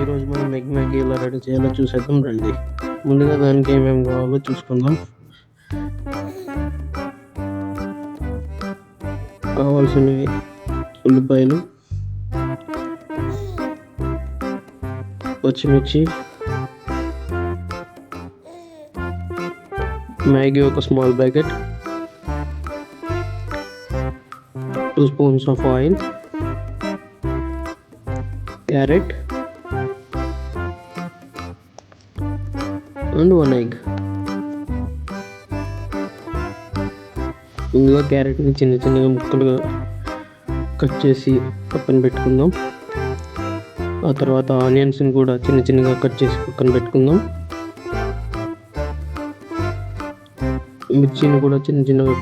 ఈరోజు మనం egg Maggi ఎలా రెడీ చేయాలో చూసేద్దాం రండి. ముందుగా దానికి ఏమేమి కావాలో చూసుకుందాం. కావాల్సినవి ఉల్లిపాయలు, పచ్చిమిర్చి, మ్యాగీ ఒక small packet, 2 spoons of oil, carrot and 1 egg. ముందుగా క్యారెట్ని చిన్న చిన్నగా ముక్కలుగా కట్ చేసి పక్కన పెట్టుకుందాం. ఆ తర్వాత ఆనియన్స్ని కూడా చిన్న చిన్నగా కట్ చేసి పక్కన పెట్టుకుందాం. మిర్చిని కూడా చిన్న చిన్నగా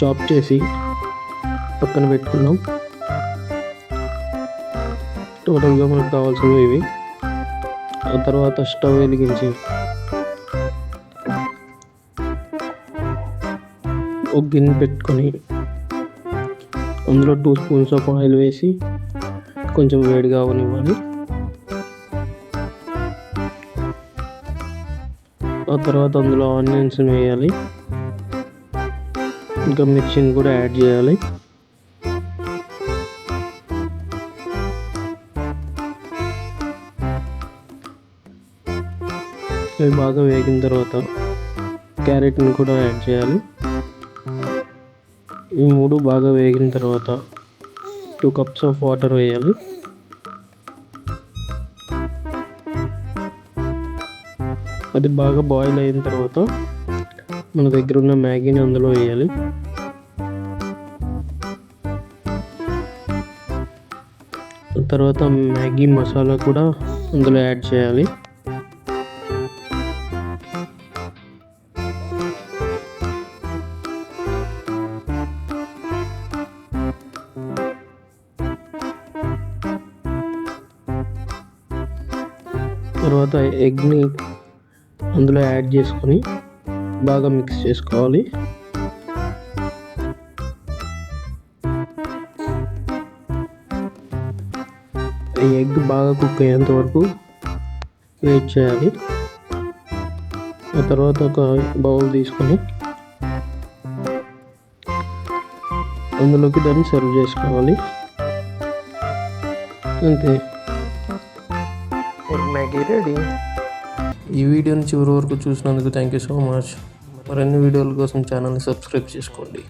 చాప్ చేసి పక్కన పెట్టుకుందాం. టోటల్గా మనకు కావాల్సినవి ఇవి. ఆ తర్వాత స్టవ్ వెలిగించి ఒక గిన్నె పెట్టుకొని అందులో 2 స్పూన్స్ ఆఫ్ ఆయిల్ వేసి కొంచెం వేడిగా అవనివ్వాలి. ఆ తర్వాత అందులో ఆనియన్స్ వేయాలి, ఇంకా మిర్చిని కూడా యాడ్ చేయాలి. అవి బాగా వేగిన తర్వాత క్యారెట్ని కూడా యాడ్ చేయాలి. ఈ 3 బాగా వేగిన తర్వాత 2 కప్స్ ఆఫ్ వాటర్ వేయాలి. అది బాగా బాయిల్ అయిన తర్వాత మన దగ్గర ఉన్న మ్యాగీని అందులో వేయాలి. తర్వాత మ్యాగీ మసాలా కూడా అందులో యాడ్ చేయాలి. తర్వాత ఎగ్ని అందులో యాడ్ చేసుకొని బాగా మిక్స్ చేసుకోవాలి. ఈ ఎగ్ బాగా కుక్ అయ్యేంత వరకు వెయిట్ చేయాలి. ఆ తర్వాత ఒక బౌల్ తీసుకొని అందులోకి దాన్ని సర్వ్ చేసుకోవాలి. అంతే, ఎగ్ మ్యాగీ రెడీ. ఈ వీడియోని చివరి వరకు చూసినందుకు థ్యాంక్ యూ సో మచ్. మరిన్ని వీడియోల కోసం ఛానల్ని సబ్స్క్రైబ్ చేసుకోండి.